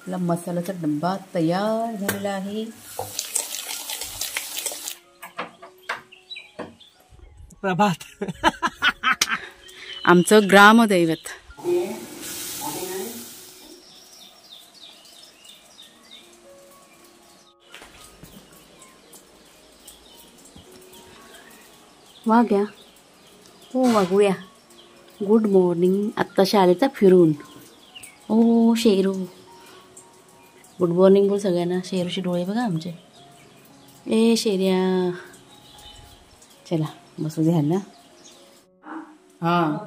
आपला मसाल्याचा डब्बा तयार झालेला आहे। प्रभात आमचं ग्रामदैवत। वाग्या हो वागूया। Good morning. आत्ता शाळेचा फिरून। ओ शेरू गुड मॉर्निंग बोल सगळ्यांना। शेरूचे डोळे बघा आमचे। ए शेर्या चला बसू द्या ना। हां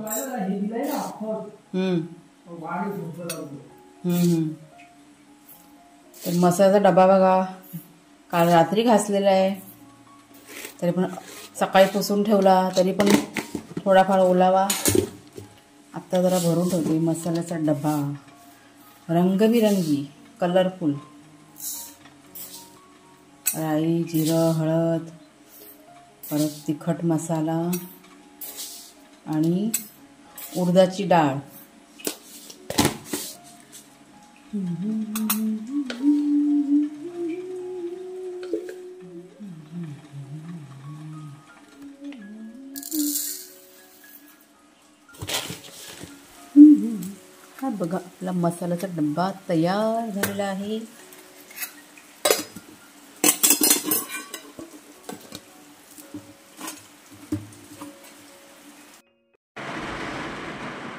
तर मसाल्याचा डबा बघा काल रात्री घासलेला आहे, तरी पण सकाळी पुसून ठेवला तरी पण थोडाफार ओलावा। आत्ता जरा भरून ठेवते। मसाल्याचा डबा रंगबिरंगी कलरफुल। राई जिरं हळद परत तिखट मसाला आणि उडदाची डाळ। हा बघा आपला मसाल्याचा डब्बा तयार झालेला आहे।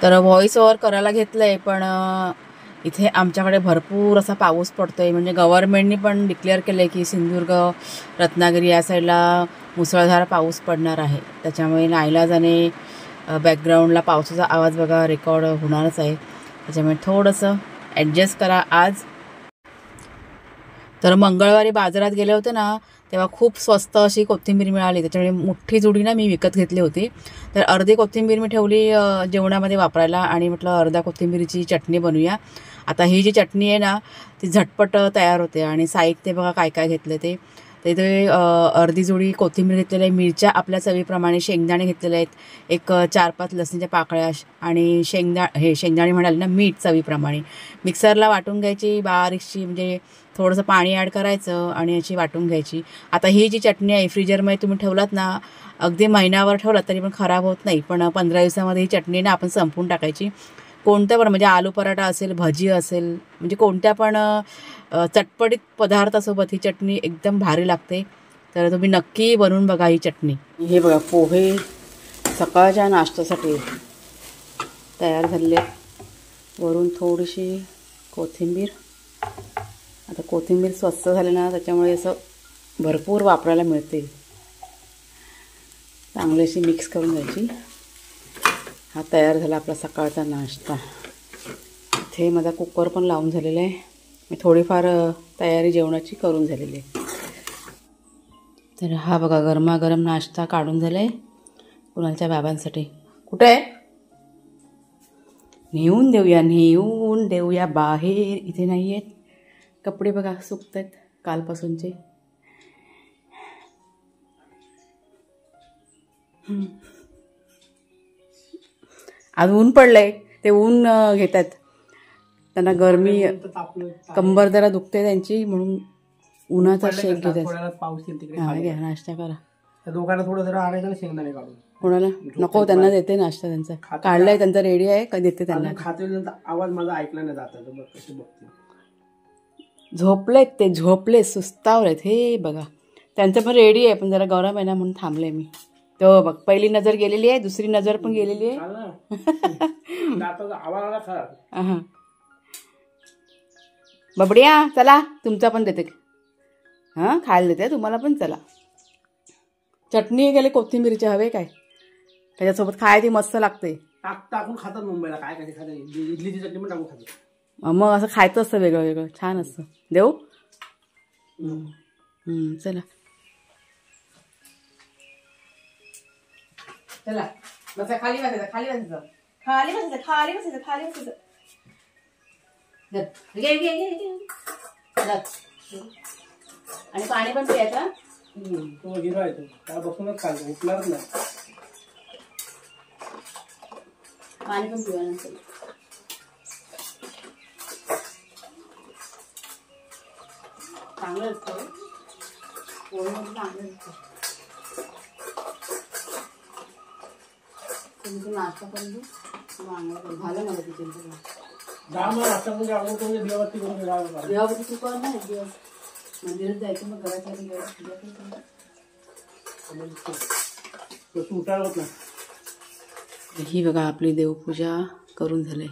तर व्हॉइस ओव्हर करायला घेतलंय, पण इथे आमच्याकडे भरपूर असा पाऊस पडतोय। म्हणजे गव्हर्नमेंटनी पण डिक्लेअर केलंय की सिंधुदुर्ग रत्नागिरी या साईडला मुसळधार पाऊस पडणार आहे। त्याच्यामुळे नाईलाजाने बॅकग्राऊंडला पावसाचा आवाज बघा रेकॉर्ड होणारच आहे। त्याच्यामुळे थोडंसं ॲडजस्ट करा आज। तर मंगळवारी बाजारात गेले होते ना, तेव्हा खूप स्वस्त अशी कोथिंबीर मिळाली। त्याच्यामुळे मोठी जुडी ना मी विकत घेतली होती। तर अर्धी कोथिंबीर मी ठेवली जेवणामध्ये वापरायला आणि म्हटलं अर्ध्या कोथिंबीरीची चटणी बनवूया। आता ही जी चटणी आहे ना ती झटपट तयार होते। आणि साहित्य बघा काय काय घेतलं ते। तर इथे अर्धी जुडी कोथिंबीर घेतलेली आहे, मिरच्या आपल्या चवीप्रमाणे, शेंगदाणे घेतलेले आहेत, एक 4-5 लसणीच्या पाकळ्या आणि शेंगदाणे म्हणाले ना मीठ चवीप्रमाणे। मिक्सरला वाटून घ्यायची बारीकशी, म्हणजे थोडंसं पाणी ॲड करायचं आणि याची वाटून घ्यायची। आता ही जी चटणी आहे फ्रीजरमध्ये तुम्ही ठेवलात ना, अगदी महिनाभर ठेवलात तरी पण खराब होत नाही। पण 15 दिवसामध्ये ही चटणी ना आपण संपवून टाकायची। कोणत्या पण म्हणजे आलू पराठा असेल, भजी असेल, म्हणजे कोणत्या पण चटपटीत पदार्थासोबत ही चटणी एकदम भारी लागते। तर तुम्ही नक्की बनवून बघा ही चटणी। हे बघा पोहे सकाळच्या नाश्त्यासाठी तयार झालेले आहेत। वरून थोडीशी कोथिंबीर। आता कोथिंबीर स्वस्त झाली ना त्याच्यामुळे असं भरपूर वापरायला मिळते। चांगलीशी मिक्स करून घ्यायची। हा तयार झाला आपला सकाळचा नाश्ता। इथे माझा कुकर पण लावून झालेला आहे। मी थोडीफार तयारी जेवणाची करून झालेली आहे। तर हा बघा गरमागरम नाश्ता काढून झाला आहे कुणालच्या बाबांसाठी। कुठे आहे? नेऊन देऊया बाहेर। इथे नाही आहेत। कपडे बघा सुकत आहेत कालपासूनचे। आज ऊन पडलंय, ते ऊन घेतात। त्यांना गरमी, कंबर जरा दुखते त्यांची, म्हणून उन्हाचा शेक घेतात। हा घ्या नाश्ता करा। दोघांना थोडं जरा आणायचं ना शेंगदाणे काढून। कोणाला नको? त्यांना देते नाश्ता त्यांचा काढलाय, त्यांचा रेडी आहे का देते त्यांना। खाते आवाज माझा ऐकला नाही जात आहे। कसे बघते झोपलेत ते, झोपले सुस्तावलेत। हे बघा त्यांचं पण रेडी आहे, पण जरा गरम आहे ना म्हणून थांबले मी। तो बघ पहिली नजर गेलेली आहे, दुसरी नजर पण गेलेली आहे। बबड्या चला तुमचा पण देते। हां खायला देते तुम्हाला पण। चला चटणी गेले कोथिंबीरचे हवे काय त्याच्यासोबत खायची मस्त लागते। टाकून खातात मुंबईला। काय काय खातात इडलीची चटणी पण टाकून खातात। मग असं खायचं असतं वेगळं वेगळं, छान असतं। देऊ चला चला बसा खाली बसायचं, खाली बसायचं, खाली बसायचं, खाली बसायचं, खाली बसायचं। आणि पाणी पण प्यायचं। तो हिरो आहे तो, त्याला बसूनच खायचं, उठणारच नाही। पाणी पण पिवा नंतर। चांगलं असतं पोळीमध्ये चांगलं असतं. तुमचं नाश्ता करून देऊ झालं मला तिथे देवावरती तू कर ना एक दिवस मंदिरात जायचं मग घराच्या उठावत ना. ही बघा आपली देवपूजा करून झाले.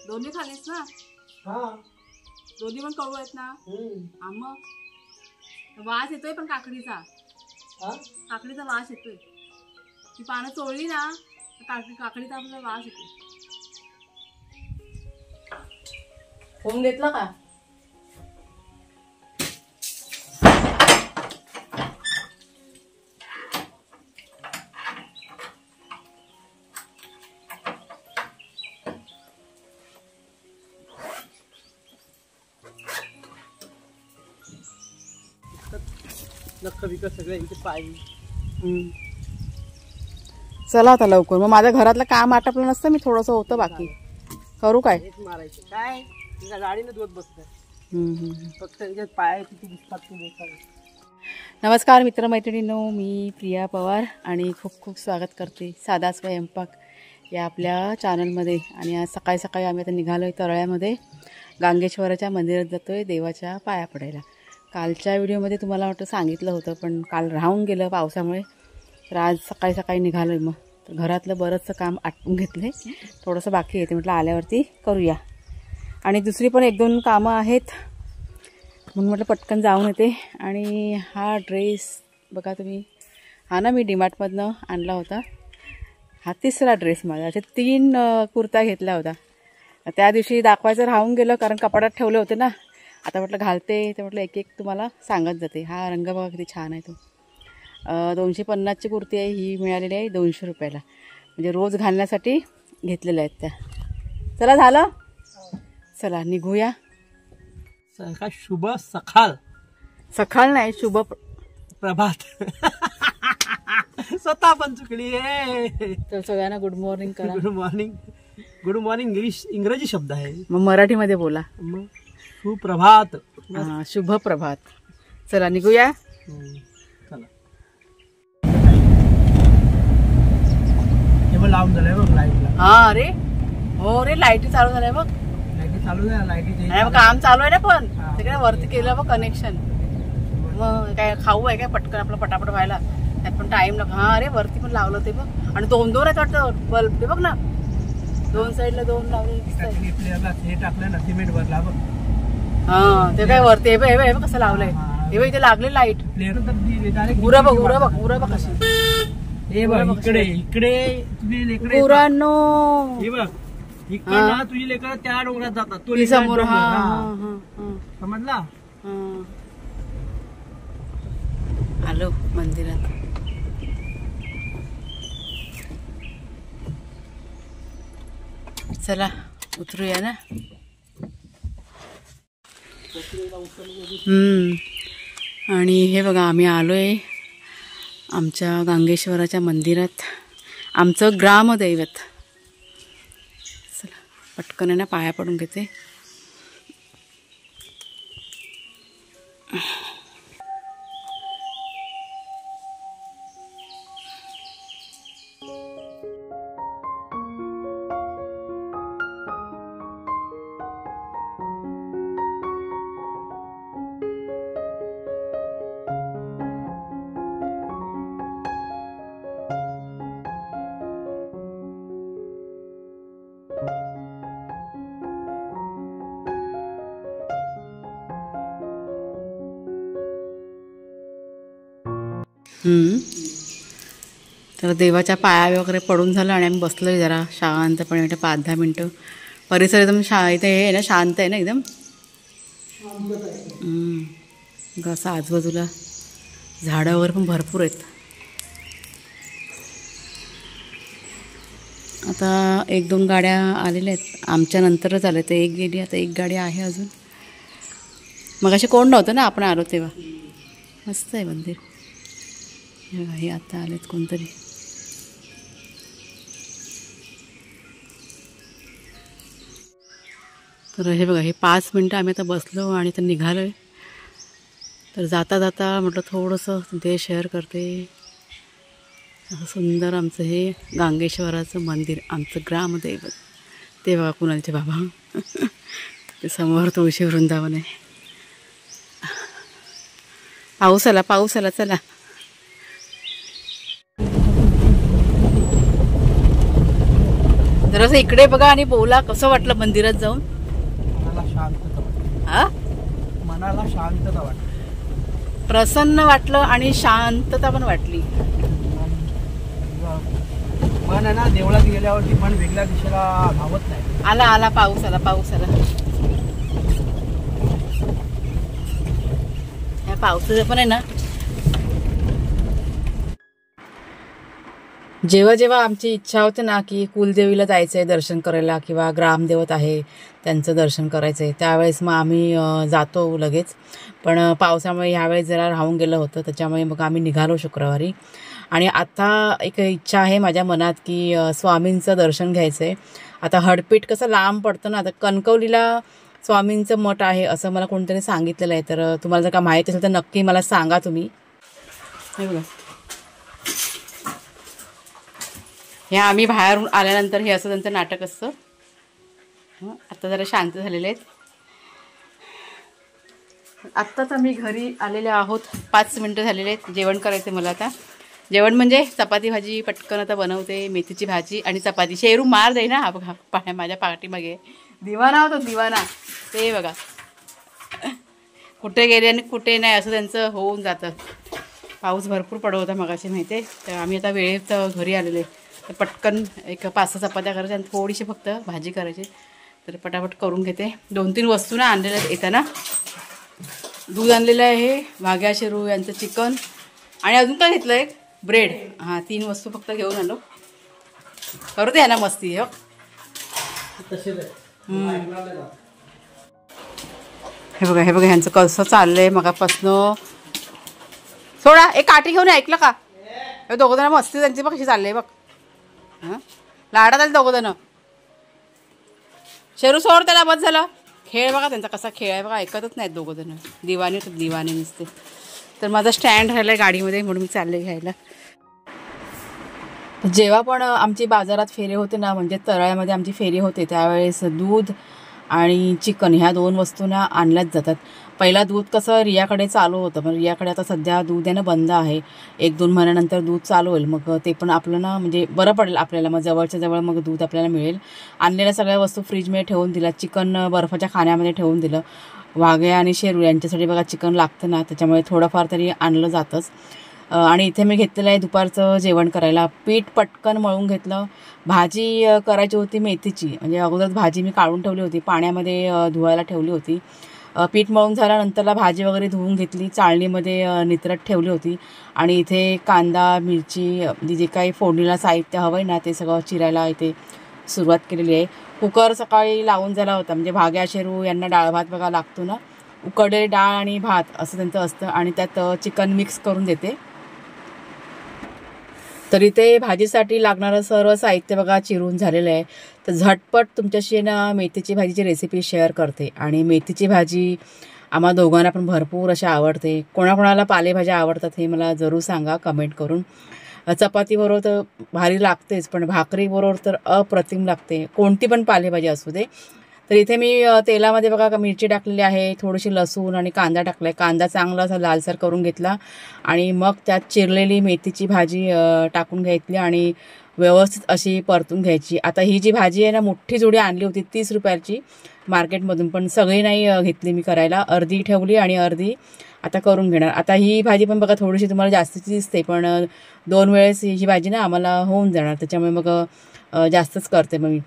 दोन्ही खालीस ना? दोन्ही पण कडू आहेत ना? मग वास येतोय पण काकडीचा वास येतोय. ती पानं चोळली ना काकडीचा आपला वास येतो. होम घेतला का? नख विकत सगळे यांचे पाय. चला आता लवकर. मग माझ्या घरातलं काम आटपलं नसतं मी थोडंसं होतं बाकी. करू काय? मारायचे काय गाडीने धुवत बसत फक्त त्याच्यात पाय किती दिसतात तुम्ही. नमस्कार मित्रमैत्रिणींनो, मी प्रिया पवार आणि खूप खूप स्वागत करते साधा स्वयंपाक या आपल्या चॅनलमध्ये. आणि आज सकाळी सकाळी आम्ही आता निघालो आहे तरळ्यामध्ये. गांगेश्वराच्या मंदिरात जातो आहे देवाच्या पाया पडायला. कालच्या व्हिडिओमध्ये तुम्हाला वाटतं सांगितलं होतं पण काल राहून गेलं पावसामुळे. तर आज सकाळी सकाळी निघालो आहे. मग तर घरातलं बरंचसं काम आटपून घेतलं आहे, थोडंसं बाकी येते म्हटलं आल्यावरती करूया. आणि दुसरी पण एक दोन कामं आहेत म्हणून म्हटलं पटकन जाऊन येते. आणि हा ड्रेस बघा तुम्ही, हा ना मी डीमार्टमधनं आणला होता. हा तिसरा ड्रेस माझा. असे 3 कुर्ता घेतला होता. त्या दिवशी दाखवायचं राहून गेलं कारण कपाटात ठेवले होते ना. आता म्हटलं घालते तर म्हटलं एक एक तुम्हाला सांगत जाते. हा रंग बघा किती छान आहे तो. 250ची कुर्ती आहे ही, मिळालेली आहे 200 रुपयाला. म्हणजे रोज घालण्यासाठी घेतलेल्या आहेत त्या. चला झालं, चला निघूया. शुभ सकाळ. सकाळ नाही, शुभ प्रभात. स्वतः पण चुकली. तर सगळ्यांना गुड मॉर्निंग करा. Good morning. गुड मॉर्निंग इंग्रजी शब्द आहे, मग मराठीमध्ये बोला. मग सुप्रभात. शुभ प्रभात. चला निघूया. चला. हे लावून झालंय बघ लाईटला. हा अरे हो रे, लाईटी चालू झाल्या बघ. लाईटी चालू झाल्या. लाईटी काम चालू आहे ना पण तिकडे वरती केलं बघ कनेक्शन. मग काय खाऊ आहे काय पटकन आपलं पटापट व्हायला, त्यात पण टाइम लागतो. हा अरे वरती पण लावलं ते बघ. आणि 2 आहेत वाटतं बल्ब ते बघ ना, 2 साईडला 2 लावले. हे टाकलं ना सिमेंट भरला बघ. हा ते काय वरती हे बघ कसं लावलंय. हे बघ इथे लागले लाईट. उरा बघ उरा बघ उरा बघ कशी. हे बघ इकडे इकडे तुझी लेकरं पुरानो. हे बघ इकडे ना तुझी लेकरं त्या डोंगरात जातात. तो समोर. समजला. आलो मंदिरात. चला उतरूया ना. आणि हे बघा आम्ही आलोय आमच्या गांगेश्वराच्या मंदिरात, आमचं ग्रामदैवत. चला पटकन आहे ना पाया पडून घेते. तर देवाच्या पाया वगैरे पडून झालं आणि आम्ही बसलोय जरा शांतपणे 5-10 मिनटं. परिसर एकदम इथे हे आहे ना, शांत आहे ना एकदम. असं आजूबाजूला झाडं वगैरे पण भरपूर आहेत. आता 1-2 गाड्या आलेल्या आहेत आमच्या नंतरच आल्या. तर एक गेली, आता एक गाडी आहे अजून. मग असे कोण नव्हतं ना आपण आलो तेव्हा. मस्त आहे मंदिर. हे आता आलेत कोणतरी. तर हे बघा, हे 5 मिनटं आम्ही आता बसलो आणि आता निघालो आहे. तर जाता जाता म्हटलं थोडंसं ते शेअर करते. असं सुंदर आमचं हे गांगेश्वराचं मंदिर, आमचं ग्रामदैवत. ते बघा कुणालचे बाबा. ते समोर तुळशी वृंदावन आहे. पाऊस आला चला. जरासं इकडे बघा आणि बोला, कसं वाटलं मंदिरात जाऊन? मनाला शांतता वाटते. प्रसन्न वाटलं आणि शांतता पण वाटली. मन आहे ना, देवळात गेल्यावरती मन वेगळ्या दिशेला धावत नाही. आला पाऊस आला. ह्या पावसाचं पण आहे ना, जेव्हा आमची इच्छा होते ना की कुलदेवीला जायचं आहे दर्शन करायला किंवा ग्रामदेवत आहे त्यांचं दर्शन करायचं आहे, त्यावेळेस मग आम्ही जातो लगेच. पण पावसामुळे ह्यावेळेस जरा राहून गेलं होतं, त्याच्यामुळे मग आम्ही निघालो शुक्रवारी. आणि आता एक इच्छा आहे माझ्या मनात की स्वामींचं दर्शन घ्यायचं आहे. आता हडपीठ कसं लांब पडतं ना, आता कणकवलीला स्वामींचं मठ आहे असं मला कोणतरी सांगितलेलं आहे. तर तुम्हाला जर का माहीत असेल तर नक्की मला सांगा तुम्ही. हे बघा, हे आम्ही बाहेरून आल्यानंतर हे असं त्यांचं नाटक असतं. आता जरा शांत झालेले आहेत. आत्ताच आम्ही घरी आलेले आहोत, 5 मिनटं झालेले आहेत. जेवण करायचं मला आता. जेवण म्हणजे चपाती भाजी पटकन आता बनवते, मेथीची भाजी आणि चपाती. शेरू मार दे ना. हा बघा माझ्या पाठीमागे दिवाना होतो, दिवाना. ते बघा कुठे गेले आणि कुठे नाही असं त्यांचं होऊन जातं. पाऊस भरपूर पडत होता मगाशी माहिती आहे. तर आम्ही आता वेळेत घरी आलेले. तर पटकन एक 5-6 चपात्या करायच्या आणि थोडीशी फक्त भाजी करायची. तर पटापट करून घेते. 2-3 वस्तू ना आणलेल्या आहेत येताना. दूध आणलेलं आहे, वाघ्या शेरू यांचं चिकन आणि अजून काय घेतलं आहे, ब्रेड. 3 वस्तू फक्त घेऊन आलो. करू दे ना मस्ती. हो हे बघा ह्यांचं कसं चाललंय मगापासनं. सोडा, एक काठी घेऊन ऐकलं का? हे दोघं जण मस्ती त्यांची बघ कशी चालले बघ. लाडात आले दोघं जण. शेरू सोड त्याला, बस झालं. खेळ बघा त्यांचा कसा खेळ आहे बघा, ऐकतच नाहीत दोघं जण. दिवाने नुसते. तर माझा स्टँड राहिला आहे गाडीमध्ये म्हणून मी चालले घ्यायला. जेव्हा पण आमची बाजारात फेरी होते ना, म्हणजे तराळ्यामध्ये आमची फेरी होते, त्यावेळेस दूध आणि चिकन ह्या 2 वस्तूंना आणल्याच जातात. पहिला दूध कसं रियाकडे चालू होतं, पण रियाकडे आता सध्या दूध आहे ना बंद आहे. 1-2 महिन्यानंतर दूध चालू होईल. मग ते पण आपलं ना म्हणजे बरं पडेल आपल्याला. मग जवळच्या जवळ मग दूध आपल्याला मिळेल. आणलेल्या सगळ्या वस्तू फ्रीजमध्ये ठेवून दिल्या. चिकन बर्फाच्या खाण्यामध्ये ठेवून दिलं. वाघ्या आणि शेरू यांच्यासाठी बघा चिकन लागतं ना, त्याच्यामुळे थोडंफार तरी आणलं जातंच. आणि इथे मी घेतलेलं आहे दुपारचं जेवण करायला. पीठ पटकन मळून घेतलं. भाजी करायची होती मेथीची, म्हणजे अगोदरच भाजी मी काढून ठेवली होती, पाण्यामध्ये धुवायला ठेवली होती. पीठ मळून झाल्यानंतरला भाजी वगैरे धुवून घेतली, चाळणीमध्ये नितरत ठेवली होती. आणि इथे कांदा मिरची जे काही फोडणीला साहित्य हवं आहे ना ते सगळं चिरायला इथे सुरुवात केलेली आहे. कुकर सकाळी लावून झाला होता, म्हणजे भाग्या शेरू यांना डाळ भात बघा लागतो ना, उकडलेली डाळ आणि भात असं त्यांचं असतं. आणि त्यात चिकन मिक्स करून देते. तरी ते भाजीसाठी लागणारं सर्व साहित्य बघा चिरून झालेलं आहे. तर झटपट तुमच्याशी ना मेथीची भाजीची रेसिपी शेअर करते. आणि मेथीची भाजी आम्हा दोघांना पण भरपूर अशा आवडते. कोणाकोणाला पालेभाज्या आवडतात हे मला जरूर सांगा कमेंट करून. चपातीबरोबर तर भारी लागतेच, पण भाकरीबरोबर तर अप्रतिम लागते, कोणती पण पालेभाजी असू दे. तर इथे मी तेलामध्ये बघा मिरची टाकलेली आहे, थोडीशी लसूण आणि कांदा टाकला आहे. कांदा चांगला असा लालसर करून घेतला आणि मग त्यात चिरलेली मेथीची भाजी टाकून घेतली आणि व्यवस्थित अशी परतून घ्यायची. आता ही जी भाजी आहे ना, मोठी जोडी आणली होती 30 रुपयाची मार्केटमधून, पण सगळी नाही घेतली मी करायला. अर्धी ठेवली आणि अर्धी आता करून घेणार. आता ही भाजी पण बघा थोडीशी तुम्हाला जास्तीची दिसते, पण 2 वेळेस ही भाजी ना आम्हाला होऊन जाणार, त्याच्यामुळे मग जास्तच करते मग मी.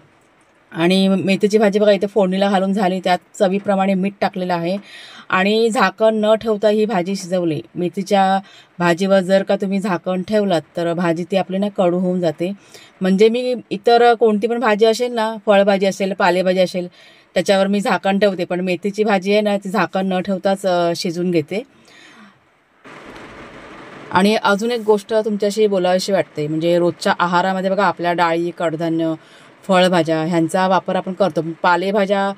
आणि मेथीची भाजी बघा इथे फोडणीला घालून झाली, त्यात चवीप्रमाणे मीठ टाकलेलं आहे आणि झाकण न ठेवता ही भाजी शिजवली. मेथीच्या भाजीवर जर का तुम्ही झाकण ठेवलात तर भाजी ती आपली ना कडू होऊन जाते. म्हणजे मी इतर कोणती पण भाजी असेल ना, फळभाजी असेल पालेभाजी असेल त्याच्यावर मी झाकण ठेवते, पण मेथीची भाजी आहे ना ती झाकण न ठेवताच शिजून घेते. आणि अजून एक गोष्ट तुमच्याशी बोलावीशी वाटते, म्हणजे रोजच्या आहारामध्ये बघा आपल्या डाळी कडधान्य फळभाज्या ह्यांचा वापर आपण करतो. पालेभाज्या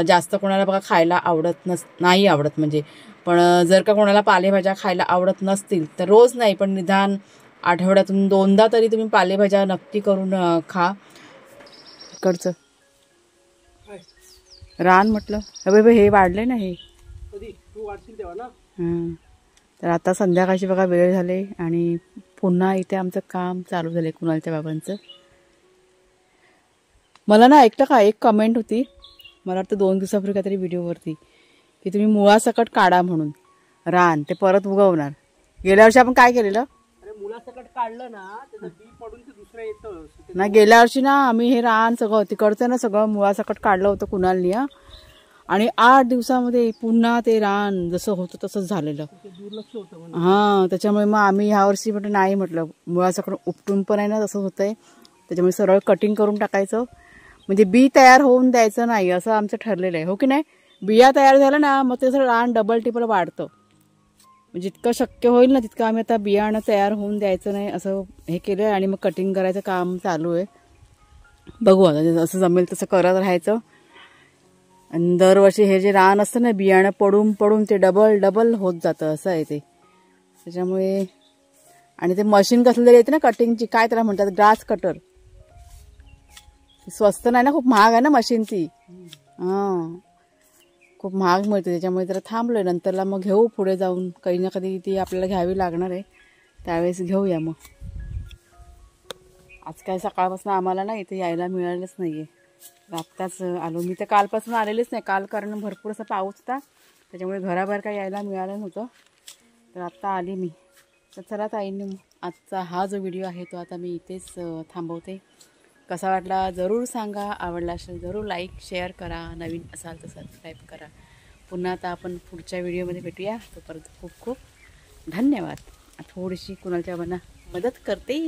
जास्त कोणाला बघा खायला आवडत नाही आवडत म्हणजे. पण जर का कोणाला पालेभाज्या खायला आवडत नसतील तर रोज नाही पण निदान आठवड्यातून 2दा तरी तुम्ही पालेभाज्या नक्की करून खा. इकडचं रान म्हटलं अबे हे वाढले ना हे. कधी तू वाढशील तेव्हा ना. तर आता संध्याकाळची बघा वेळ झाले आणि पुन्हा इथे आमचं काम चालू झालं कुणालच्या बाबांचं. मला ना ऐकतं का एक कमेंट होती मला वाटतं 2 दिवसापूर्वी काहीतरी व्हिडिओवरती की तुम्ही मुळासकट काढा म्हणून रान ते परत उगवणार. गेल्या वर्षी आपण काय केलेलं. अरे मुळासकट काढलं ना त्याचं बी पडून ते दुसरं येतं ना. गेल्या वर्षी ना आम्ही हे रान सगळं तिकडचं ना सगळं मुळासकट काढलं होतं कुणालनी आणि 8 दिवसामध्ये पुन्हा ते रान जसं होतं तसंच झालेलं. दुर्लक्ष होतं. हां त्याच्यामुळे मग आम्ही ह्या वर्षी म्हटलं नाही म्हटलं मुळासकट उपटून पण आहे ना तसं होतंय त्याच्यामुळे सरळ कटिंग करून टाकायचं म्हणजे बी तयार होऊन द्यायचं नाही असं आमचं ठरलेलं आहे. हो की नाही. बिया तयार झालं ना मग ते सगळं रान डबल टिबल वाढतं. म्हणजे जितकं शक्य होईल ना तितकं आम्ही आता बियाणं तयार होऊन द्यायचं नाही असं हे केलं आहे आणि मग कटिंग करायचं काम चालू आहे. बघू आता जसं जमेल तसं करत राहायचं. आणि दरवर्षी हे जे रान असतं ना बियाणं पडून पडून ते डबल डबल होत जातं असं आहे ते. त्याच्यामुळे आणि ते मशीन कसलं तरी येते ना कटिंगची काय त्याला म्हणतात ग्रास कटर. स्वस्त नाही ना खूप महाग आहे ना मशीन ती. हां खूप महाग मिळते त्याच्यामुळे जरा थांबलोय नंतरला मग घेऊ पुढे जाऊन काही ना कधी ती आपल्याला घ्यावी लागणार आहे त्यावेळेस घेऊया. मग आज काय सकाळपासून आम्हाला ना इथे यायला मिळालंच नाही आहे. आत्ताच आलो मी तर कालपासून आलेलेच नाही काल कारण भरपूर असा पाऊस होता त्याच्यामुळे घराबाहेर काय यायला मिळालं नव्हतं तर आत्ता आली मी. तर चला ताईंनी आजचा हा जो व्हिडिओ आहे तो आता मी इथेच थांबवते. कसा वाटला जरूर सांगा. आवडला असेल जरूर लाईक शेअर करा. नवीन असाल तर सबस्क्राईब करा. पुन्हा आता आपण पुढच्या व्हिडिओमध्ये भेटूया. तोपर्यंत खूप खूप धन्यवाद. थोडीशी कुणालच्या बाबांना मदत करते.